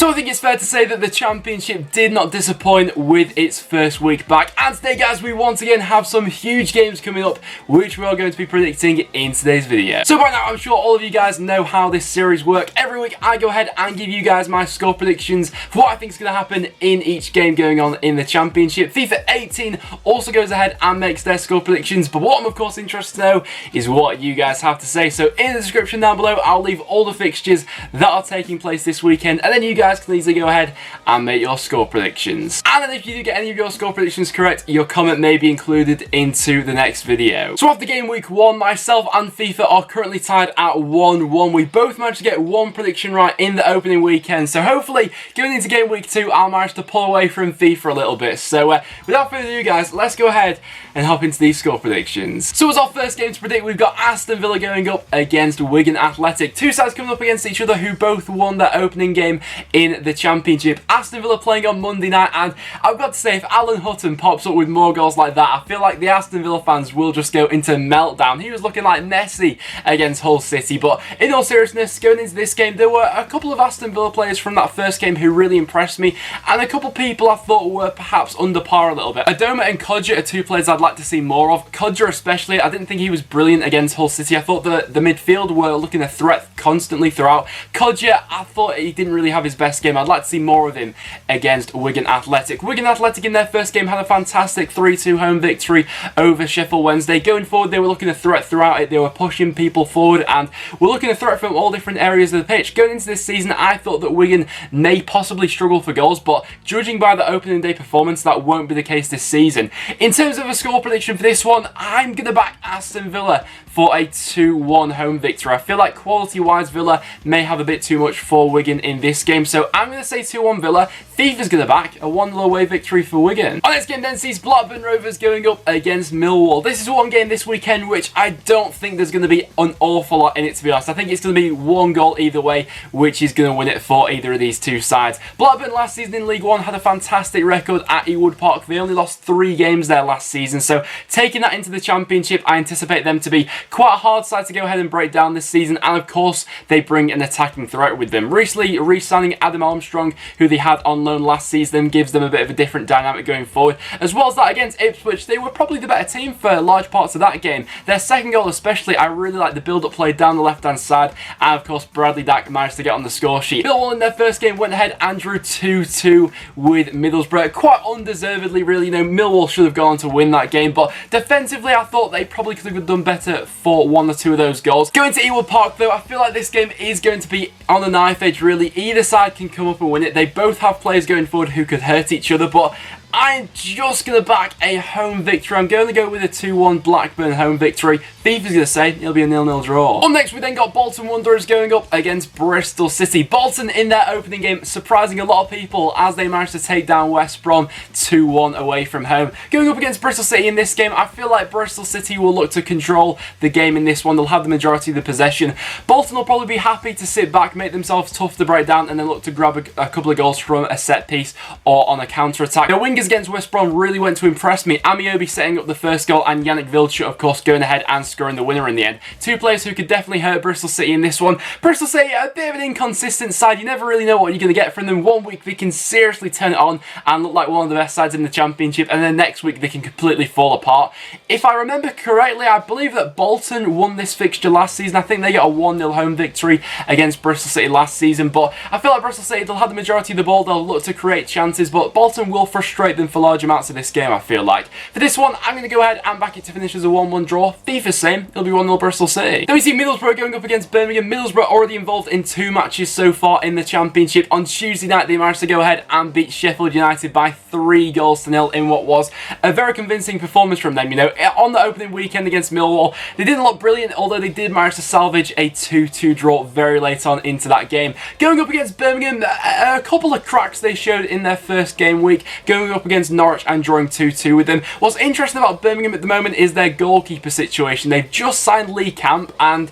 So I think it's fair to say that the Championship did not disappoint with its first week back. And today, guys, we once again have some huge games coming up, which we are going to be predicting in today's video. So by now, I'm sure all of you guys know how this series works. Every week, I go ahead and give you guys my score predictions for what I think is going to happen in each game going on in the Championship. FIFA 18 also goes ahead and makes their score predictions, but what I'm of course interested to know is what you guys have to say. So in the description down below, I'll leave all the fixtures that are taking place this weekend, and then you guys can easily go ahead and make your score predictions. And then if you do get any of your score predictions correct, your comment may be included into the next video. So after game week 1, myself and FIFA are currently tied at 1-1. We both managed to get one prediction right in the opening weekend, so hopefully going into game week 2, I'll manage to pull away from FIFA a little bit. So without further ado, guys, let's go ahead and hop into these score predictions. So as our first game to predict, we've got Aston Villa going up against Wigan Athletic. Two sides coming up against each other who both won their opening game in the Championship. Aston Villa playing on Monday night, and I've got to say, if Alan Hutton pops up with more goals like that, I feel like the Aston Villa fans will just go into meltdown. He was looking like Messi against Hull City, but in all seriousness, going into this game, there were a couple of Aston Villa players from that first game who really impressed me, and a couple of people I thought were perhaps under par a little bit. Adoma and Kodja are two players I'd like to see more of. Kodja especially, I didn't think he was brilliant against Hull City. I thought the midfield were looking a threat constantly throughout. Kodja, I thought he didn't really have his best game. I'd like to see more of him against Wigan Athletic. Wigan Athletic in their first game had a fantastic 3-2 home victory over Sheff Wednesday. Going forward, they were looking a threat throughout it. They were pushing people forward and were looking a threat from all different areas of the pitch. Going into this season, I thought that Wigan may possibly struggle for goals, but judging by the opening day performance, that won't be the case this season. In terms of a score prediction for this one, I'm going to back Aston Villa for a 2-1 home victory. I feel like quality-wise, Villa may have a bit too much for Wigan in this game, so I'm going to say 2-1 Villa. FIFA's going to back a 1-0 away victory for Wigan. Our next game then sees Blackburn Rovers going up against Millwall. This is one game this weekend which I don't think there's going to be an awful lot in it, to be honest. I think it's going to be one goal either way, which is going to win it for either of these two sides. Blackburn last season in League One had a fantastic record at Ewood Park. They only lost 3 games there last season, so taking that into the Championship, I anticipate them to be quite a hard side to go ahead and break down this season, and of course they bring an attacking threat with them. Recently re-signing Adam Armstrong, who they had on loan last season, gives them a bit of a different dynamic going forward. As well as that, against Ipswich, they were probably the better team for large parts of that game. Their second goal especially, I really like the build-up play down the left-hand side, and of course Bradley Dack managed to get on the score sheet. Millwall in their first game went ahead and drew 2-2 with Middlesbrough. Quite undeservedly, really. You know, Millwall should have gone on to win that game, but defensively I thought they probably could have done better for 1 or 2 of those goals. Going to Ewood Park though, I feel like this game is going to be on the knife edge really. Either side can come up and win it. They both have players going forward who could hurt each other, but I'm just going to back a home victory. I'm going to go with a 2-1 Blackburn home victory. FIFA's going to say it'll be a 0-0 draw. Up next, we then got Bolton Wanderers going up against Bristol City. Bolton in their opening game, surprising a lot of people as they managed to take down West Brom 2-1 away from home. Going up against Bristol City in this game, I feel like Bristol City will look to control the game in this one. They'll have the majority of the possession. Bolton will probably be happy to sit back, make themselves tough to break down, and then look to grab a couple of goals from a set piece or on a counter-attack. Now, wingers against West Brom really went to impress me. Amiobi setting up the first goal, and Yannick Vilchut, of course, going ahead and scoring the winner in the end. Two players who could definitely hurt Bristol City in this one. Bristol City, a bit of an inconsistent side. You never really know what you're going to get from them. One week they can seriously turn it on and look like one of the best sides in the Championship, and then next week they can completely fall apart. If I remember correctly, I believe that Bolton won this fixture last season. I think they got a 1-0 home victory against Bristol City last season, but I feel like Bristol City, they'll have the majority of the ball, they'll look to create chances, but Bolton will frustrate them for large amounts of this game, I feel like. For this one, I'm going to go ahead and back it to finish as a 1-1 draw. FIFA's same, it'll be 1-0 Bristol City. Then we see Middlesbrough going up against Birmingham. Middlesbrough already involved in 2 matches so far in the Championship. On Tuesday night, they managed to go ahead and beat Sheffield United by 3-0 in what was a very convincing performance from them. You know, on the opening weekend against Millwall, they didn't look brilliant, although they did manage to salvage a 2-2 draw very late on into that game. Going up against Birmingham, a couple of cracks they showed in their first game week, going up against Norwich and drawing 2-2 with them. What's interesting about Birmingham at the moment is their goalkeeper situation. They've just signed Lee Camp, and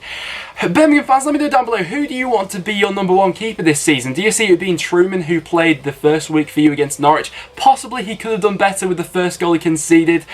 Birmingham fans, let me know down below, who do you want to be your number one keeper this season? Do you see it being Truman, who played the first week for you against Norwich? Possibly he could have done better with the first goal he conceded.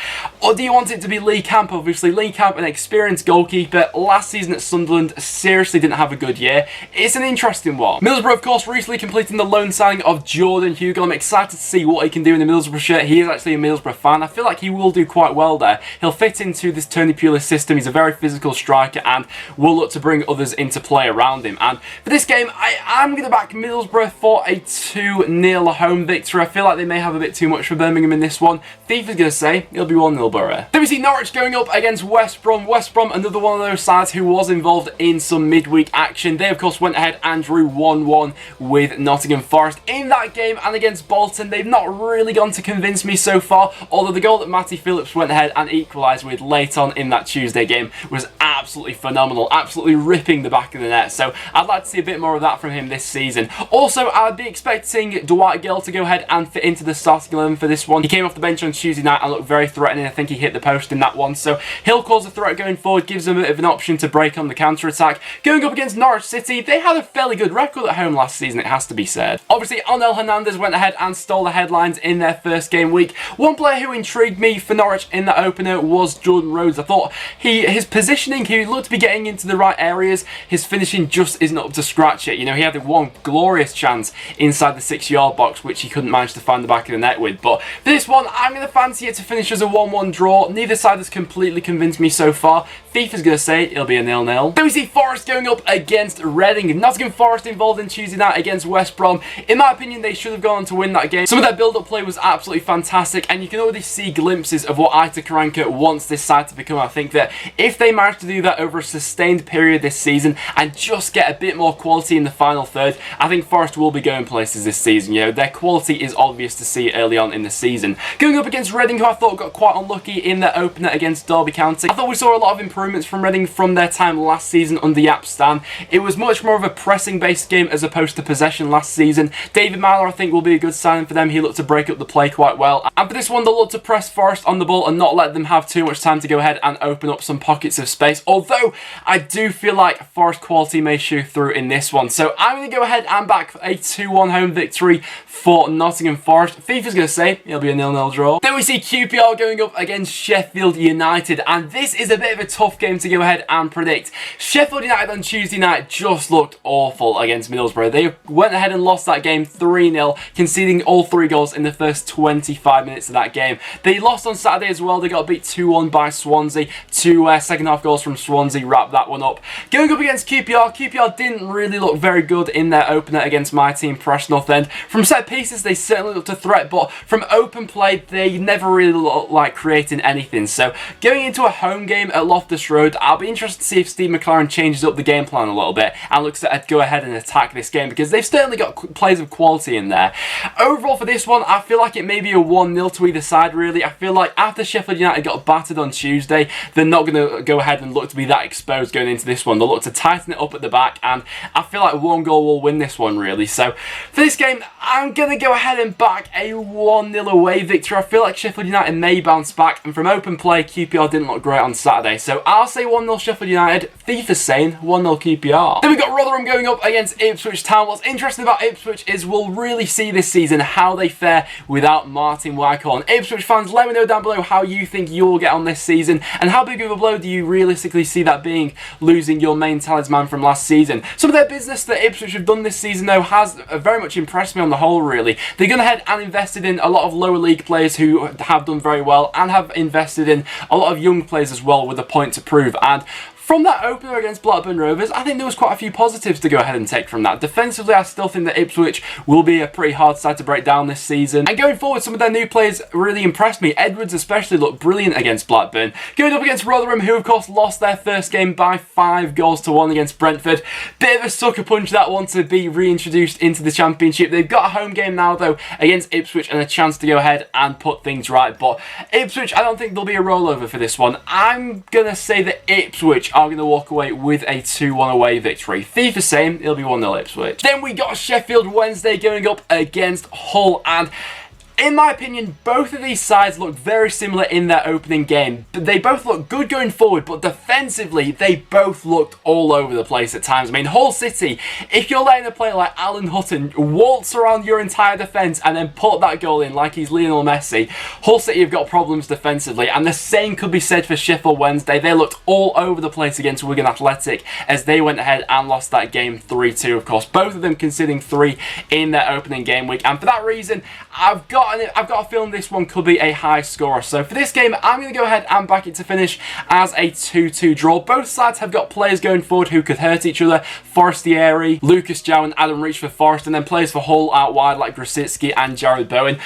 Or do you want it to be Lee Camp? Obviously, Lee Camp, an experienced goalkeeper, last season at Sunderland, seriously didn't have a good year. It's an interesting one. Middlesbrough, of course, recently completing the loan signing of Jordan Hugo. I'm excited to see what he can do in the Middlesbrough shirt. He is actually a Middlesbrough fan. I feel like he will do quite well there. He'll fit into this Tony Pulis system. He's a very physical striker and will look to bring others into play around him. And for this game, I am going to back Middlesbrough for a 2-0 home victory. I feel like they may have a bit too much for Birmingham in this one. Thief is going to say it'll be 1-0 Boro. Then we see Norwich going up against West Brom. West Brom, another one of those sides who was involved in some midweek action. They, of course, went ahead and drew 1-1 with Nottingham Forest. In that game and against Bolton, they've not really gone to convince me so far, although the goal that Matty Phillips went ahead and equalised with late on in that Tuesday game was absolutely phenomenal, absolutely ripping the back of the net. So I'd like to see a bit more of that from him this season. Also, I'd be expecting Dwight Gill to go ahead and fit into the starting 11 for this one. He came off the bench on Tuesday night and looked very threatening. I think he hit the post in that one, so he'll cause a threat going forward, gives them a bit of an option to break on the counter-attack. Going up against Norwich City, they had a fairly good record at home last season, it has to be said. Obviously, Onel Hernandez went ahead and stole the headlines in their first game week. One player who intrigued me for Norwich in the opener was Jordan Rhodes. I thought his positioning, he looked to be getting into the right areas. His finishing just isn't up to scratch yet. You know, he had one glorious chance inside the 6-yard box, which he couldn't manage to find the back of the net with. But for this one, I'm going to fancy it to finish as a 1-1 draw. Neither side has completely convinced me so far. Thief is going to say it'll be a 0-0. Then we see Forest going up against Reading. Nottingham Forest involved in Tuesday night against West Brom. In my opinion, they should have gone on to win that game. Some of their build-up play was absolutely fantastic, and you can already see glimpses of what Aitor Karanka wants this side to become. I think that if they manage to do that over a sustained period this season and just get a bit more quality in the final third, I think Forest will be going places this season. You know, their quality is obvious to see early on in the season. Going up against Reading, who I thought got quite unlucky in their opener against Derby County. I thought we saw a lot of improvements from Reading from their time last season under Aston. It was much more of a pressing-based game as opposed to possession last season. David Myler, I think, will be a good signing for them. He looked to break up the play quite well. And for this one, they'll look to press Forest on the ball and not let them have too much time to go ahead and open up some pockets of space. Although, I do feel like Forest quality may show through in this one. So I'm going to go ahead and back a 2-1 home victory for Nottingham Forest. FIFA's going to say it'll be a 0-0 draw. Then we see QPR going up against Sheffield United. And this is a bit of a tough game to go ahead and predict. Sheffield United on Tuesday night just looked awful against Middlesbrough. They went ahead and lost that game 3-0, conceding all 3 goals in the first 25 minutes of that game. They lost on Saturday as well. They got beat 2-1 by Swansea. 2 second half goals from Swansea wrapped that one up. Going up against QPR didn't really look very good in their opener against my team, Preston North End. From set pieces, they certainly looked a threat, but from open play, they never really looked like creating anything. So going into a home game at Loftus Road, I'll be interested to see if Steve McLaren changes up the game plan a little bit and looks to go ahead and attack this game, because they've certainly got players of quality in there. Overall for this one, I feel like it may be a 1-0 to either side, really. I feel like after Sheffield United got battered on Tuesday, they're not going to go ahead and look to be that exposed going into this one. They'll look to tighten it up at the back, and I feel like 1 goal will win this one, really. So for this game, I'm going to go ahead and back a 1-0 away victory. I feel like Sheffield United may bounce back, and from open play, QPR didn't look great on Saturday. So I'll say 1-0 Sheffield United. Thief is saying 1-0 QPR. Then we've got Rotherham going up against Ipswich Town. What's interesting about Ipswich is we'll really see this season how they fare without Martin Wycorn. Ipswich fans, let me know down below how you think you'll get on this season, and how big of a blow do you realistically see that being, losing your main talisman from last season. Some of their business that Ipswich have done this season, though, has very much impressed me on the whole, really. They've gone ahead and invested in a lot of lower league players who have done very well, and have invested in a lot of young players as well with a point to prove. And from that opener against Blackburn Rovers, I think there was quite a few positives to go ahead and take from that. Defensively, I still think that Ipswich will be a pretty hard side to break down this season. And going forward, some of their new players really impressed me. Edwards especially looked brilliant against Blackburn. Going up against Rotherham, who of course lost their first game by 5-1 against Brentford. Bit of a sucker punch, that one, to be reintroduced into the Championship. They've got a home game now, though, against Ipswich, and a chance to go ahead and put things right. But Ipswich, I don't think there'll be a rollover for this one. I'm going to say that Ipswich are going to walk away with a 2-1 away victory. Thief is saying it'll be 1-0 Ipswich. Then we got Sheffield Wednesday going up against Hull, and In my opinion, both of these sides look very similar in their opening game. They both look good going forward, but defensively, they both looked all over the place at times. I mean, Hull City, if you're letting a player like Alan Hutton waltz around your entire defence and then put that goal in like he's Lionel Messi, Hull City have got problems defensively, and the same could be said for Sheffield Wednesday. They looked all over the place against Wigan Athletic as they went ahead and lost that game 3-2, of course. Both of them conceding 3 in their opening game week, and for that reason, I've got a feeling this one could be a high scorer. So for this game, I'm going to go ahead and back it to finish as a 2-2 draw. Both sides have got players going forward who could hurt each other. Forestieri, Lucas Jow and Adam Reach for Forest, and then players for Hull out wide like Grosicki and Jared Bowen.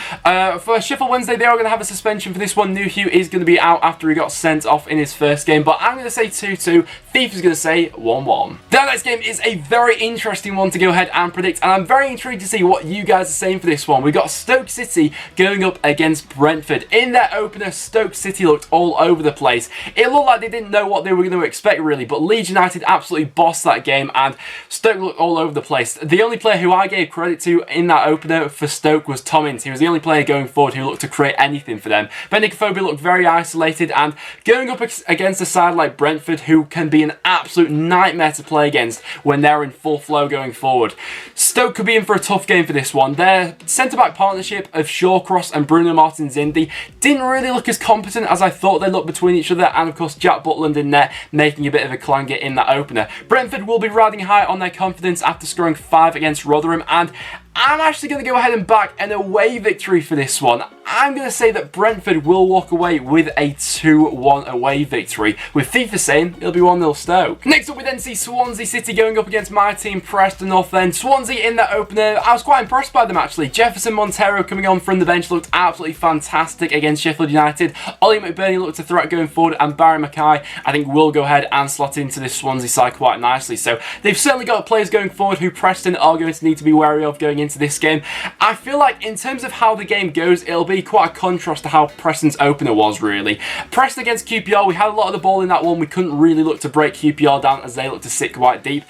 For Sheffield Wednesday, they are going to have a suspension for this one. Nuhiu is going to be out after he got sent off in his first game, but I'm going to say 2-2. FIFA's going to say 1-1. The next game is a very interesting one to go ahead and predict, and I'm very intrigued to see what you guys are saying for this one. We've got Stoke City going up against Brentford. In their opener, Stoke City looked all over the place. It looked like they didn't know what they were going to expect really, but Leeds United absolutely bossed that game and Stoke looked all over the place. The only player who I gave credit to in that opener for Stoke was Tom Ince. He was the only player going forward who looked to create anything for them. Benikophobia looked very isolated, and going up against a side like Brentford, who can be an absolute nightmare to play against when they're in full flow going forward. Stoke could be in for a tough game for this one. Their centre-back partnership of Shawcross and Bruno Martins-Indy didn't really look as competent as I thought they looked between each other, and of course Jack Butland in net making a bit of a clanger in that opener. Brentford will be riding high on their confidence after scoring 5 against Rotherham, and I'm actually going to go ahead and back an away victory for this one. I'm going to say that Brentford will walk away with a 2-1 away victory, with FIFA saying it'll be 1-0 Stoke. Next up, we then see Swansea City going up against my team, Preston North End. Swansea in their opener, I was quite impressed by them actually. Jefferson Montero coming on from the bench looked absolutely fantastic against Sheffield United. Ollie McBurney looked a threat going forward, and Barry Mackay I think will go ahead and slot into this Swansea side quite nicely. So they've certainly got players going forward who Preston are going to need to be wary of going into this game. I feel like in terms of how the game goes, it'll be quite a contrast to how Preston's opener was really. Preston against QPR, we had a lot of the ball in that one. We couldn't really look to break QPR down as they look to sit quite deep.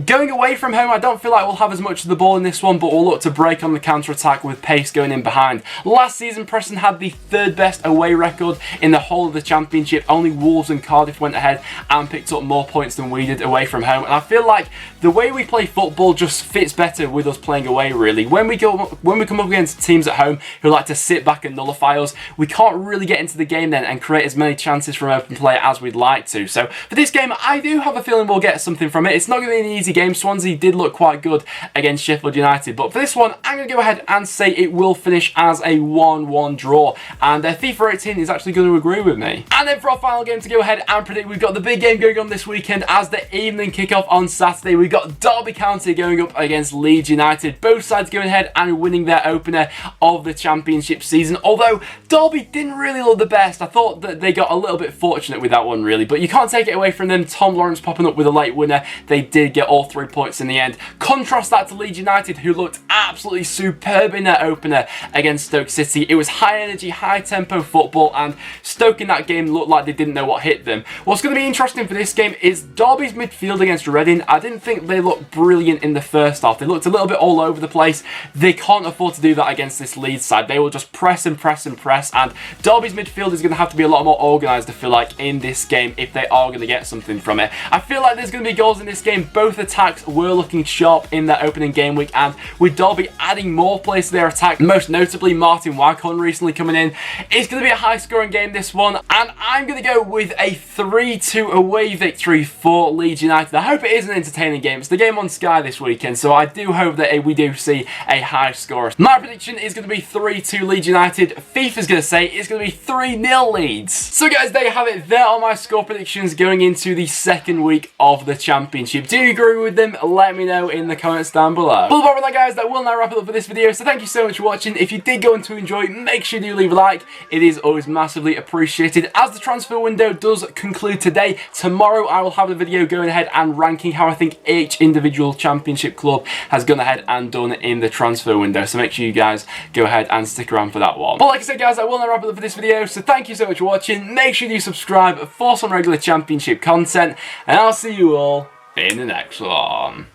Going away from home, I don't feel like we'll have as much of the ball in this one, but we'll look to break on the counter-attack with pace going in behind. Last season, Preston had the 3rd best away record in the whole of the Championship. Only Wolves and Cardiff went ahead and picked up more points than we did away from home, and I feel like the way we play football just fits better with us playing away really. When we come up against teams at home who like to sit back and nullify us, we can't really get into the game then and create as many chances from open play as we'd like to. So for this game, I do have a feeling we'll get something from it. It's not going to be an easy game. Swansea did look quite good against Sheffield United, but for this one, I'm going to go ahead and say it will finish as a 1-1 draw, and FIFA 18 is actually going to agree with me. And then for our final game to go ahead and predict, we've got the big game going on this weekend as the evening kickoff on Saturday. We've got Derby County going up against Leeds United. Both sides going ahead and winning their opener of the Championship season, although Derby didn't really look the best. I thought that they got a little bit fortunate with that one really, but you can't take it away from them. Tom Lawrence popping up with a late winner. They did get all 3 points in the end. Contrast that to Leeds United, who looked absolutely superb in their opener against Stoke City. It was high energy, high tempo football, and Stoke in that game looked like they didn't know what hit them. What's going to be interesting for this game is Derby's midfield against Reading. I didn't think they looked brilliant in the first half. They looked a little bit all over the place. They can't afford to do that against this Leeds side. They will just press and press and press, and Derby's midfield is going to have to be a lot more organised, I feel like, in this game if they are going to get something from it. I feel like there's going to be goals in this game. Both attacks were looking sharp in their opening game week, and with Derby adding more players to their attack, most notably Martin Waghorn recently coming in, it's going to be a high scoring game this one, and I'm going to go with a 3-2 away victory for Leeds United. I hope it is an entertaining game. It's the game on Sky this weekend, so I do hope that we do see a high score. My prediction is going to be 3-2 Leeds United. FIFA's going to say it's going to be 3-0 Leeds. So guys, there you have it. There are my score predictions going into the second week of the Championship. Do you agree with them? Let me know in the comments down below. But apart from that, guys, that will now wrap it up for this video. So thank you so much for watching. If you did go on to enjoy, make sure you leave a like. It is always massively appreciated. As the transfer window does conclude today, tomorrow I will have the video going ahead and ranking how I think each individual Championship club has gone ahead and done in the transfer window. So make sure you guys go ahead and stick around for that one. But like I said, guys, I will now wrap it up for this video. So thank you so much for watching. Make sure you subscribe for some regular Championship content, and I'll see you all in the next one.